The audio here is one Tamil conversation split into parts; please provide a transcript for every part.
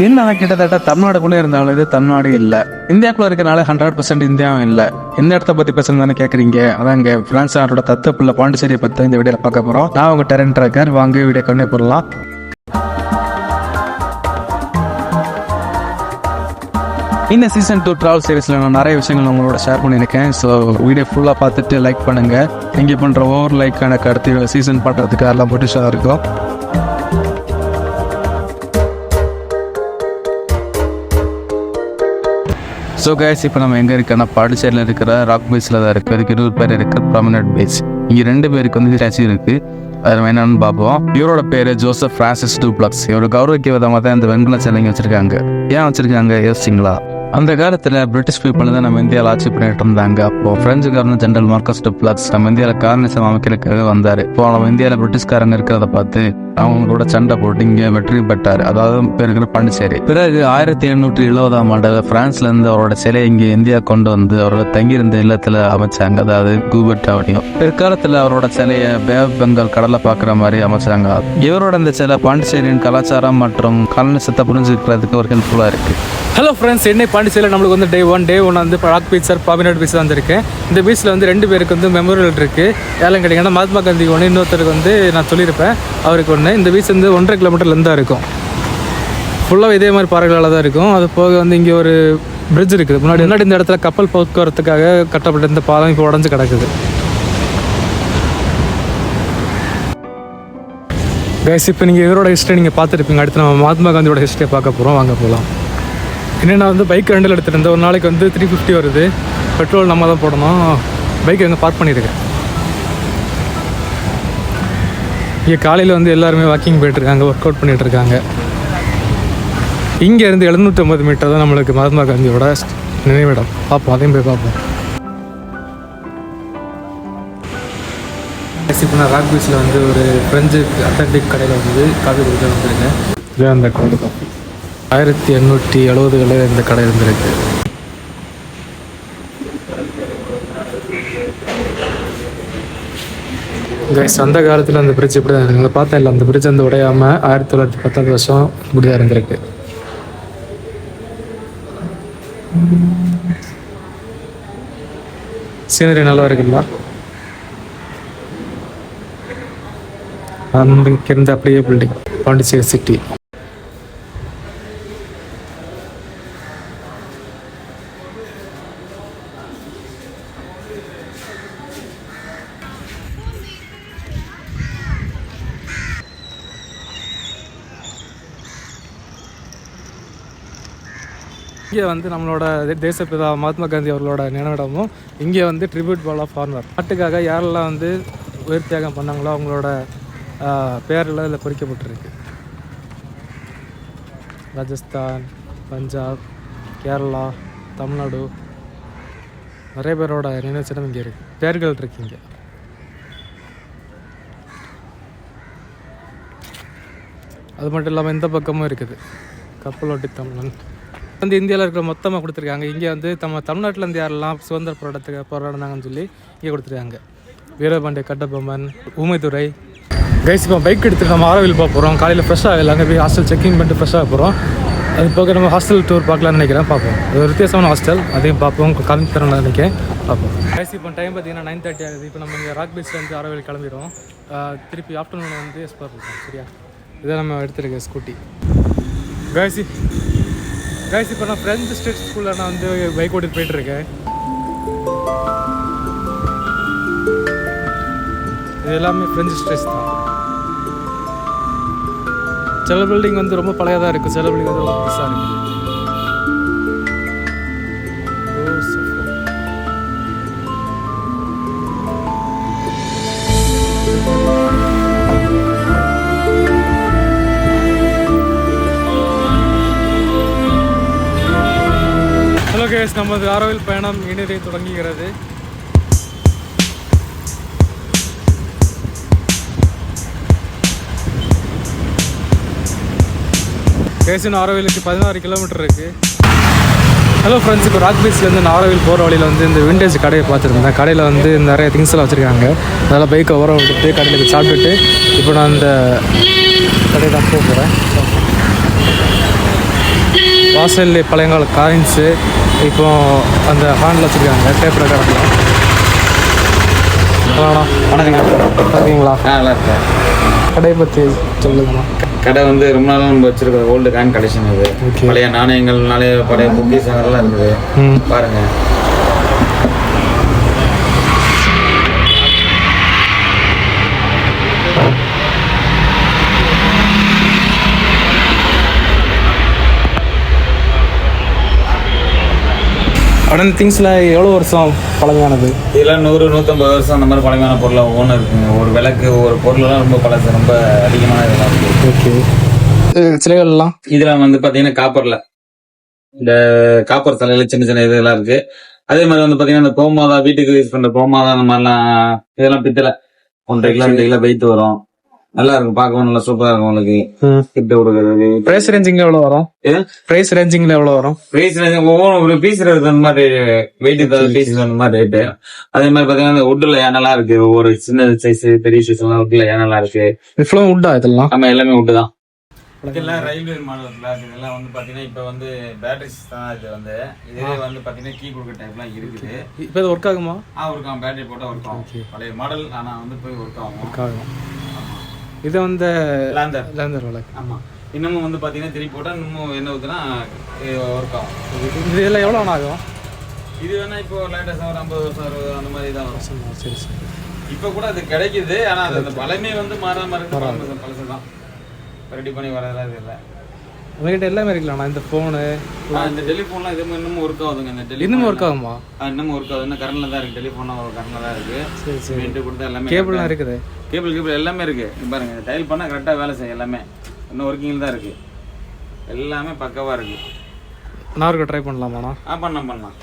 என்ன கிட்டத்தட்ட தமிழ்நாடுக்குள்ளே இருந்தாலும் இது தமிழ்நாடு இல்லை, இந்தியாவுக்குள்ள இருக்கனால 100% இந்தியாவும் இல்லை. எந்த இடத்த பற்றி பேசுறதுன்னு கேட்குறீங்க? அதாங்க பிரான்ஸ் நாட்டோட தத்தப்புள்ள பாண்டிச்சேரியை பற்றி இந்த வீடியோவில் பார்க்க போகிறோம். நான் உங்கள் டெரன் ட்ராக்கர். வாங்க வீடியோ கொண்டே போடலாம். இந்த சீசன் 2 ட்ராவல் சீரீஸில் நான் நிறைய விஷயங்கள் உங்களோட ஷேர் பண்ணியிருக்கேன். ஸோ வீடியோ ஃபுல்லாக பார்த்துட்டு லைக் பண்ணுங்கள். நீங்கள் பண்ணுற ஒவ்வொரு லைக் எனக்கு அடுத்த சீசன் பண்ணுறதுக்கு எல்லாம் மோட்டிவேஷனாக இருக்கும். ஸோ கைஸ், இப்போ நம்ம எங்கே இருக்கோன்னா பாண்டிச்சேரியில் இருக்கிற ராக் பீச்சில் தான் இருக்குது. அதுக்கு 20 பேர் இருக்குது ப்ராமினன்ட் பீச். இங்கே 2 பேருக்கு வந்து ஸ்டாச்சு இருக்குது. அது என்னன்னு பார்ப்போம். இவரோட பேர் ஜோசப் ஃப்ரான்சிஸ் டூப்ளக்ஸ். இவரோட கௌரவிக்க விதமாக தான் இந்த வெண்கல சிலைங்க வச்சுருக்காங்க. ஏன் வச்சுருக்காங்க யோசிச்சிங்களா? அந்த காலத்தில் பிரிட்டிஷ் பீப்புள் தான் நம்ம இந்தியாவில் ஆட்சி பண்ணிட்டு இருந்தாங்க. அப்போ French governor general Marquis Dupleix நம்ம இந்தியாவில் காலனிசம் அமைக்கிறதுக்காக வந்தார். இப்போ நம்ம இந்தியாவில் பிரிட்டிஷ்காரங்க இருக்கிறத பார்த்து அவங்களோட சண்டை போட்டு இங்கே வெற்றி பெற்றார். அதாவது பேருக்கிற பாண்டிச்சேரி. பிறகு 1770ஆம் ஆண்டு பிரான்ஸ்ல இருந்து அவரோட சிலையை இங்கே இந்தியா கொண்டு வந்து அவரோட தங்கியிருந்த இல்லத்துல அமைச்சாங்க, அதாவது கூபர்ட் அவனியும். பிற்காலத்தில் அவரோட சிலையை பே ஆஃப் பெங்கால் கடலை பார்க்குற மாதிரி அமைச்சாங்க. இவரோட இந்த சிலை பாண்டிச்சேரியின் கலாச்சாரம் மற்றும் காலனிசத்தை புரிஞ்சுக்கிறதுக்கு ஒரு ஹெல்ப்ஃபுல்லாக இருக்கு. ஹலோ ஃப்ரெண்ட்ஸ், என்ன பாண்டிச்சேரியில் நம்மளுக்கு வந்து டே 1 வந்து rock beach sir prominent beach வந்திருக்கேன். இந்த பீச்சில் வந்து 2 பேருக்கு வந்து மெமோரியல் இருக்குது. ஏலம் கேட்டிங்கன்னா மகாத்மா காந்தி ஒன்று, இன்னொருத்தருக்கு வந்து நான் சொல்லியிருப்பேன் அவருக்கு ஒன்று. இந்த பீச் வந்து 1.5 கிலோமீட்டர்லேருந்து தான் இருக்கும். ஃபுல்லாக இதே மாதிரி பாறைகளால் தான் இருக்கும். அது போக வந்து இங்கே ஒரு பிரிட்ஜ் இருக்குது. முன்னாடி இந்த இடத்துல கப்பல் போக்குவரத்துக்காக கட்டப்பட்ட இந்த பாலம் இப்போ உடஞ்சி கிடக்குது. கைஸ், இப்போ நீங்கள் இவரோட ஹிஸ்ட்ரி நீங்கள் பார்த்துருப்பீங்க. அடுத்து நம்ம மகாத்மா காந்தியோட ஹிஸ்ட்ரியை பார்க்க போகிறோம். வாங்க போகலாம். என்னென்னா வந்து பைக் ரெண்டில் எடுத்துகிட்டு இருந்தேன். ஒரு நாளைக்கு வந்து 350 வருது. பெட்ரோல் நம்ம தான் போடணும். பைக் எங்கே பார்க் பண்ணியிருக்கேன். இங்கே காலையில் வந்து எல்லாருமே வாக்கிங் போய்ட்டுருக்காங்க, ஒர்க் அவுட் பண்ணிகிட்ருக்காங்க. இங்கேருந்து 750 மீட்டர் தான் நம்மளுக்கு மகாத்மா காந்தியோட நினைவிடம். பார்ப்போம், அதையும் போய் பார்ப்போம். இப்போ நான் ராக் பீச்சில் வந்து ஒரு ஃப்ரெஞ்சு அத்தன்டிக் கடையில் வந்து காஃபி குடிக்க வந்திருக்கேன். இதுதான் அந்த கோல்டு காஃபி. 1870களில் இந்த கடை இருந்திருக்கு. கைஸ், அந்த காலத்தில் அந்த பிரிட்ஜ் இப்படி தான் இருக்குது. பார்த்தா இல்லை, அந்த பிரிட்ஜ் வந்து உடையாமல் 1910 வருஷம் இப்படி தான் இருந்திருக்கு. சீனரி நல்லா இருக்குங்களா? அங்கே இருந்து அப்படியே பில்டிங் பாண்டிச்சேரி சிட்டி. இங்கே வந்து நம்மளோட தேசப்பிதா மகாத்மா காந்தி அவர்களோட நினைவிடமும், இங்கே வந்து ட்ரிபியூட் வால் ஆஃப் ஆனர். நாட்டுக்காக யாரெல்லாம் வந்து உயிர் தியாகம் பண்ணாங்களோ அவங்களோட பேரில் இதில் பொறிக்கப்பட்டிருக்கு. ராஜஸ்தான், பஞ்சாப், கேரளா, தமிழ்நாடு நிறைய பேரோட நினைவு சின்னம் இங்கே இருக்குது. பேர்கள் இருக்கு இங்கே. அது மட்டும் இல்லாமல் இந்த பக்கமும் இருக்குது கப்பலோட்டி தமிழன். வந்து இந்தியாவில் இருக்கிற மொத்தமாக கொடுத்துருக்காங்க. இங்கே வந்து தமிழ்நாட்டிலேருந்து யாரெல்லாம் சுதந்திர போராடினாங்கன்னு சொல்லி இங்கே கொடுத்துருக்காங்க. வீரபாண்டிய கட்டபொம்மன், ஊமைத்துறை. கைஸ், இப்போ பைக் எடுத்துகிட்டு நம்ம ஆரோவில் போக போகிறோம். காலையில் ஃப்ரெஷ்ஷாக இல்லை, அங்கே போய் ஹாஸ்டல் செக்இன் பண்ணிட்டு ஃப்ரெஷ்ஷாக போகிறோம். அது போக நம்ம ஹாஸ்டல் டூர் பார்க்கலான்னு நினைக்கிறேன். பார்ப்போம். அது ஒரு வித்தியாசமான ஹாஸ்டல், அதையும் பார்ப்போம். காமிச்சு தரேன் நினைக்கிறேன். பார்ப்போம். கைஸ், இப்போ டைம் பார்த்தீங்கன்னா 9:30 ஆகுது. இப்போ நம்ம இங்கே ராக் பீச்லேருந்து ஆரோவில் கிளம்பிடுவோம். திருப்பி ஆஃப்டர்நூன் வந்து எக்ஸ்ப்ளோர் பண்ணுறோம். சரியா? இதை நம்ம எடுத்துருக்கேன் ஸ்கூட்டி. கைஸ், இப்போ நான் ஃப்ரெஞ்சு ஸ்டேட் ஸ்கூலில் நான் வந்து பைக் ஓட்டிட்டு போயிட்டுருக்கேன். இது எல்லாமே ஃப்ரெஞ்சு ஸ்டேட்ஸ் தான். சில பில்டிங் வந்து ரொம்ப பழையதாக இருக்குது, சில பில்டிங் வந்து ரொம்ப புதுசாக இருக்குது. ஹலோ கைஸ், நமது ஆரோவில் பயணம் இனிதே தொடங்குகிறது. கேசின் ஆரோவிலுக்கு 16 கிலோமீட்டர் இருக்குது. ஹலோ ஃப்ரெண்ட்ஸ், இப்போ ராக் பீச்லேருந்து நாகர்கோவில் போகிற வழியில் வந்து இந்த விண்டேஜ் கடையை பார்த்துருந்தேன். கடையில் வந்து நிறைய திங்ஸ் எல்லாம் வச்சுருக்காங்க. அதனால் பைக்கை ஓரம் விட்டுட்டு கடையில் சாப்பிட்டுட்டு இப்போ நான் இந்த கடையை தான் போக போகிறேன். வாசல் பழையங்கால காயின்ஸு இப்போ அந்த ஹாண்டில் வச்சுருக்காங்க டேப் ரெக்கார்டெல்லாம். வணக்கங்க. இருக்கீங்களா? நல்லா இருக்கேன். கடையை பற்றி சொல்லுங்கண்ணா. கடை வந்து ரொம்ப நாளாக நம்ம வச்சிருக்கிற ஓல்டு காயின் கலெக்ஷன் இது. பழைய நாணயங்கள்னாலே பழைய புக்கீஸ் அதெல்லாம் இருக்குது. பாருங்க. உடனே திங்ஸில் எவ்வளோ வருஷம் பழமையானது? இதெல்லாம் 100-150 வருஷம் அந்த மாதிரி பழமையான பொருளாக ஒவ்வொன்றும் இருக்குங்க. ஒரு விளக்கு ஒரு பொருளெல்லாம் ரொம்ப பழசு, ரொம்ப அதிகமான இதெல்லாம் இருக்குது. ஓகே. சிலைகள்லாம் இதெல்லாம் வந்து பார்த்தீங்கன்னா காப்பரில் இந்த காப்பர் தலையில சின்ன சின்ன இதெல்லாம் இருக்கு. அதே மாதிரி வந்து பார்த்தீங்கன்னா இந்த கோமாதா, வீட்டுக்கு யூஸ் பண்ணுற கோமாதா அந்த மாதிரிலாம் இதெல்லாம் பித்தளை 1.5 கிலோ 2 கிலோ வெயிட் வரும். நல்லா இருக்கும், பார்க்கவும் நல்லா சூப்பரா இருக்கும். உங்களுக்கு கிஃப்ட் கொடுக்கறது. பிரைஸ் ரேஞ்சிங்ல எவ்வளோ வரும்? பிரைஸ் ரேஞ்சிங்ல எவ்வளோ வரும்? பிரைஸ் ஒவ்வொரு ஒரு பீஸ் அந்த மாதிரி வெயிட் பீஸ் அந்த மாதிரி ரேட்டு. அதே மாதிரி பாத்தீங்கன்னா வுட்ல ஏனெல்லாம் இருக்கு. ஒவ்வொரு சின்ன சைஸ் பெரிய சைஸ் எல்லாம் வுட்ல ஏனெல்லாம் இருக்கு. இவ்வளவு வுட்டா இதெல்லாம்? ஆமா, எல்லாமே வுட்டு தான். இதெல்லாம் ரயில்வே மாடல் இதெல்லாம் வந்து பாத்தீங்கன்னா இப்ப வந்து பேட்டரிஸ் தான். இது வந்து இதே வந்து பாத்தீங்கன்னா கீ கொடுக்குற டைப்லாம் இருக்குது. இப்போ இது ஒர்க் ஆகுமா? ஒர்க் ஆகும். பேட்டரி போட்டா ஒர்க் ஆகும். பழைய மாடல் ஆனா வந்து போய் ஒர்க் ஆகும். இது வந்து லேந்தர் விளக்கு. ஆமா, இன்னமும் வந்து பாத்தீங்கன்னா திருப்பி போட்டா இன்னமும் என்ன ஊத்துனா ஒர்க் ஆகும். இது எல்லாம் எவ்வளோ ஆகும்? இது வேணா இப்போ லேட்டஸ்ட் ஒரு 50 வருஷம் 60 அந்த மாதிரி தான் வரும். சரி சரி. இப்போ கூட அது கிடைக்குது. ஆனா அது அந்த பழமே வந்து மாறாம இருக்கு. பழசு தான் ரெடி பண்ணி வரதெல்லாம் இது இல்லை. உங்ககிட்ட எல்லாமே இருக்கலாம்ண்ணா. இந்த ஃபோனு, இந்த டெலிஃபோன்லாம் இது இன்னமும் ஒர்க் ஆகுதுங்க. இந்த டெலிஃபோன் இன்னும் ஒர்க் ஆகுமா? இன்னமும் ஒர்க் ஆகுது. இன்னும் கரண்ட்ல தான் இருக்கு. டெலிஃபோன்லாம் ஒரு கரண்ட்ல தான் இருக்கு. சரி சரி. மீட்டு கொடுத்தா எல்லாமே கேபிள்லாம் இருக்குது. கேபிள் எல்லாமே இருக்கு. பாருங்க, டைல் பண்ணா கரெக்டா வேலை செய்யும். எல்லாமே இன்னும் ஒர்க்கிங்ல தான் இருக்கு. எல்லாமே பக்கவா இருக்கு. நான் ட்ரை பண்ணலாமாண்ணா? பண்ணலாம்.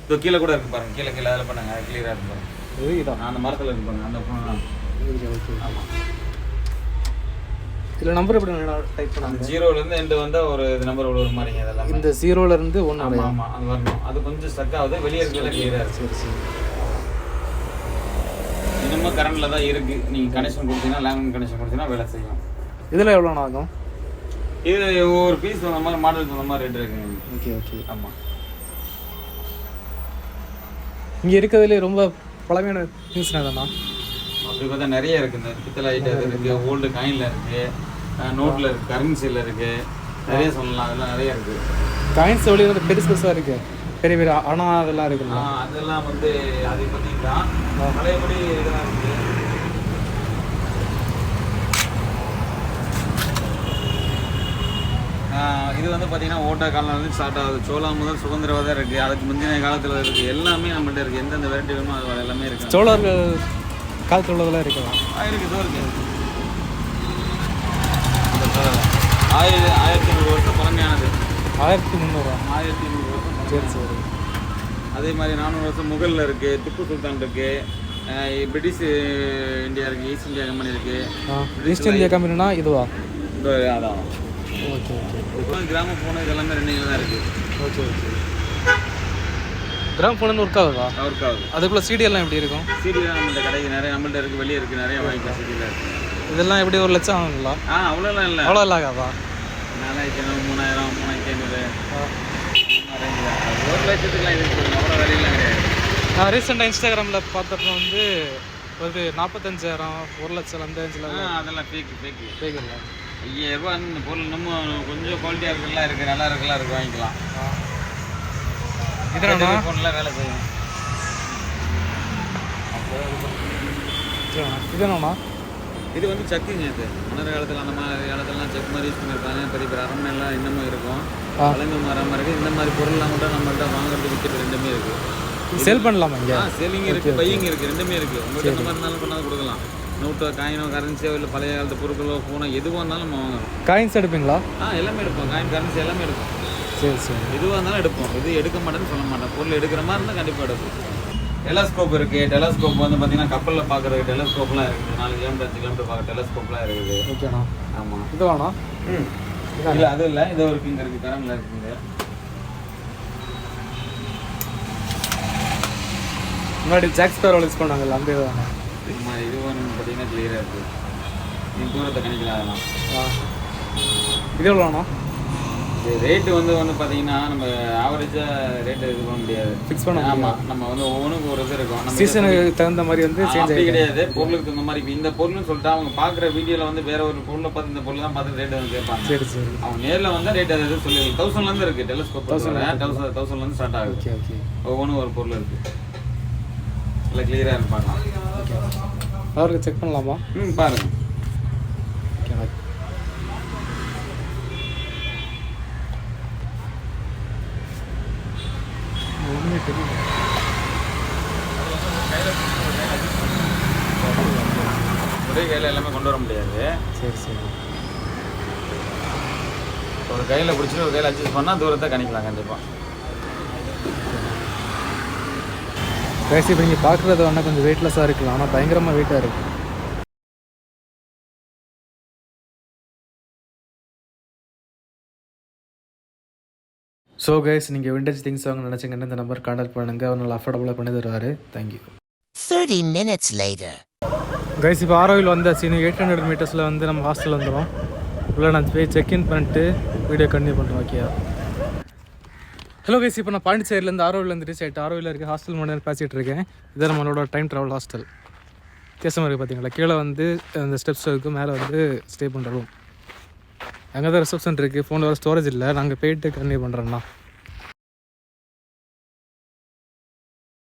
இது கீழே கூட இருக்கு பாருங்க. கீழே அதில் பண்ணுங்க, கிளியரா இருக்கு பாருங்க. இதுதான் அந்த மரத்துல இருக்கு பாருங்க. அந்த ஃபோன். ஆமா. இதில் நம்பர் எப்படி டைப் பண்ணாங்க? 0ல இருந்து எண்ட் வந்தா ஒரு இது நம்பர் ஒரு மாதிரிங்க. இதெல்லாம் இந்த 0ல இருந்து 1. ஆமா, அது வரணும். அது கொஞ்சம் ஸ்டக் ஆகுது. வெளியே இருக்கல கிளியரா இருக்கு. சரி சரி. இன்னமும் கரண்ட்ல தான் இருக்கு. நீங்க கனெக்ஷன் கொடுத்தீங்கன்னா, லேண்ட் கனெக்ஷன் கொடுத்தீங்கன்னா வேலை செய்யும். இதில் எவ்வளோ ஆகும்? இது ஒரு பீஸ் அந்த மாதிரி மாடல் அந்த மாதிரி ரேட் இருக்குங்க. Okay okay. ஆமா. இங்கே இருக்கிறதுலே ரொம்ப பழமையான திங்ஸ் தானா? அப்படி பார்த்தா நிறைய இருக்கு. இந்த பித்தளை ஐட்டம் இருக்கு, ஓல்டு காயின்ல இருக்கு, நோட்ல இருக்கு, கரன்சில இருக்கு, நிறைய சொல்லலாம். அதெல்லாம் நிறைய இருக்கு. காயின்ஸ் வெளியே வந்து பெருசு பெருசாக இருக்கு, பெரிய பெரிய அணா அதெல்லாம் இருக்குல்ல? அதெல்லாம் வந்து அதை பார்த்தீங்கன்னா பழையபடி இதெல்லாம் இருக்கு. இது வந்து பார்த்தீங்கன்னா ஓட்ட காலம் வந்து ஸ்டார்ட் ஆகுது. சோழா முதல் சுதந்திரவாதம் இருக்கு. அதுக்கு முந்தின காலத்தில் இருக்கு. எல்லாமே நம்மள்ட்ட இருக்கு. எந்தெந்த வெரைட்டி வேணுமோ அது எல்லாமே இருக்கு. சோழர்கள் காலத்தில் உள்ளதெல்லாம் இருக்கலாம். இருக்கு. இதோ இருக்கு. 1300 வருஷம் பழமையானது. 1300? 1300 வருஷம். சரி சரி. அதே மாதிரி 400 வருஷம் முகலில் இருக்கு. திப்பு சுல்தான் இருக்கு. பிரிட்டிஷ் இந்தியா இருக்கு. ஈஸ்ட் இந்தியா கம்பெனி இருக்கு. ஈஸ்ட் இந்தியா கம்பெனினா இதுவா? அதான். Okay okay. கிராம போன இதெல்லாமே 2 தான் இருக்கு. Okay okay. Gram phone work ஆகுதா? ஒர்க் ஆகுது. அதுக்குள்ள சிடி எல்லாம் எப்படி இருக்கும்? சிடிலாம் நம்மள்ட்ட கடைக்கு நிறைய நம்மள்ட்ட இருக்கு. வெளியே இருக்கு. நிறைய வாங்கிக்கலாம். சிடியில் இருக்கு. இதெல்லாம் எப்படி 1 லட்சம் ஆகுங்களா? அவ்வளோலாம் இல்லை. அவ்வளோ இல்லை ஆகாதா? 4000, 3000, 3500 1 லட்சத்துக்குலாம் இருக்கு. அவ்வளோ விலையெல்லாம் கிடையாது. நான் ரீசெண்டாக இன்ஸ்டாகிராமில் பார்த்தப்போ வந்து ஒரு 45,000, 1 லட்சம் அந்த ரேஞ்சில். அதெல்லாம் ஃபேக் இல்லை. 5000 ரூபா இந்த பொருள் இன்னமும் கொஞ்சம் குவாலிட்டியாக இருக்குலாம் இருக்குது. நல்லா இருக்குலாம் இருக்கு, வாங்கிக்கலாம். இதெல்லாம் ஃபோன்லாம் வேலை செய்யும். இதென்னா இது வந்து சக்குங்க. இது மன்னர் காலத்தில் அந்த மாதிரி காலத்துலலாம் செக் மாதிரி யூஸ் பண்ணியிருப்பாங்க. பெரிய பெரிய அரண்மனைலாம் இன்னமும் இருக்கும். பழமை மாறாமல் இருக்குது. இந்த மாதிரி பொருள்லாம் மட்டும் நம்மள்ட்ட வாங்குறது விற்கிறது 2மே இருக்குது. சேல் பண்ணலாமா இங்கே? சேலிங் இருக்குது, பையிங் இருக்குது, 2மே இருக்குது. உங்களுக்கு எந்த மாதிரி இருந்தாலும் பண்ணாலும் கொடுக்கலாம். நோட்டோ, காயினோ, கரன்சியோ, இல்லை பழைய காலத்து பொருட்களோ, ஃபோனோ எதுவாக இருந்தாலும் நம்ம வாங்கணும். காயின்ஸ் எடுப்பீங்களா? எல்லாமே எடுப்போம். காயின், கரன்சி எல்லாமே எடுப்போம். சரி சரி. எதுவாக இருந்தாலும் எடுப்போம். இது எடுக்க மாட்டேன்னு சொல்ல மாட்டேன். பொருள் எடுக்கிற மாதிரி இருந்தால் கண்டிப்பாக எடுப்போம். டெலஸ்கோப் இருக்குது. டெலஸ்கோப் வந்து பார்த்தீங்கன்னா கப்பலில் பார்க்குறதுக்கு டெலஸ்கோப்லாம் இருக்குது. 4 கிலோமீட்டர் 5 கிலோமீட்டர் பார்க்குற டெலஸ்கோப்லாம் இருக்குது. ஓகேண்ணா. ஆமாம். இது வேணா? இல்லை அது இல்லை. இது ஒரு இங்கே இருக்குது. கரண்டில் இருக்குங்க. முன்னாடி ஜாக் ஸ்பேரோ யூஸ் பண்ணாங்கல்ல, அந்த இது தானே? இது மாதிரி இது ஒன்று பார்த்தீங்கன்னா கிளியராக இருக்குது. நீ தூரத்தை கணிக்கலாம். அதெல்லாம் இது எவ்வளோண்ணா? ரேட்டு வந்து பார்த்தீங்கன்னா நம்ம ஆவரேஜாக ரேட்டு இது பண்ண முடியாது, ஃபிக்ஸ் பண்ண ஆமாம். நம்ம வந்து ஒவ்வொன்றுக்கு ஒரு இது இருக்கும். நம்ம சீசனுக்கு தகுந்த மாதிரி வந்து சேஞ்ச் அப்படி கிடையாது, பொருளுக்கு தகுந்த மாதிரி. இப்போ இந்த பொருள்னு சொல்லிட்டு அவங்க பார்க்குற வீடியோவில் வந்து வேற ஒரு பொருளை பார்த்து இந்த பொருள் தான் பார்த்து ரேட்டு வந்து கேட்பாங்க. சரி சரி. அவங்க நேரில் வந்து ரேட் அது சொல்லி 1000லேருந்து இருக்குது. டெலஸ்கோப் 1000லேருந்து ஸ்டார்ட் ஆகுது. Okay okay. ஒவ்வொன்றும் ஒரு பொருள் இருக்குது. இல்லை கிளியராக இருக்கு பார்க்கலாம். ஓகே. அவருக்கு செக் பண்ணலாமா? பாருங்கள். ஓகே. ஒன்றுமே தெரியல. ஒரே கையில் எல்லாமே கொண்டு வர முடியாது. சரி சரி. ஒரு கையில் பிடிச்சிட்டு ஒரு கையில் அட்ஜஸ்ட் பண்ணால் தூரத்தை கணிக்கலாம் கண்டிப்பாக. கைஸ் இப்போ நீங்கள் பார்க்குறது வேணால் கொஞ்சம் வெயிட்லெஸ்ஸாக இருக்கலாம், ஆனால் பயங்கரமாக வெயிட்டாக இருக்குது. ஸோ கைஸ் நீங்கள் விண்டேஜ் திங்ஸ் வாங்க நினச்சிங்கன்னா இந்த நம்பர் கான்டாக்ட் பண்ணுங்கள், அவர் நல்லா அஃபோர்டபுளாக பண்ணி தருவார். தேங்க்யூ. 30 minutes later. கைஸ் இப்போ ஆரோவில் வந்தாச்சு. இன்னும் 800 மீட்டர்ஸில் வந்து நம்ம ஹாஸ்டல் வந்துடும். இல்லை நான் போய் செக்இன் பண்ணிட்டு வீடியோ கண்டினியூ பண்ணுறேன். ஓகே. ஹலோ கைஸ், இப்போ நான் பாண்டிச்சேரியிலேருந்து ஆரோவிலேருந்து ரீச் ஆகிட்டு ஆரோவில் இருக்க ஹாஸ்டல் மட்டும் பேசிகிட்டு இருக்கேன். இதான் நம்மளோட டைம் ட்ராவல் ஹாஸ்டல். வித்தியாசமாக இருக்குது பார்த்தீங்களா. கீழே வந்து அந்த ஸ்டெப்ஸ் இருக்குது, மேலே வந்து ஸ்டே பண்ணுற ரூம். அங்கே தான் ரிசப்ஷன் இருக்குது. ஃபோனில் வர ஸ்டோரேஜ் இல்லை. நாங்கள் போயிட்டு கண்டினியூ பண்ணுறோண்ணா.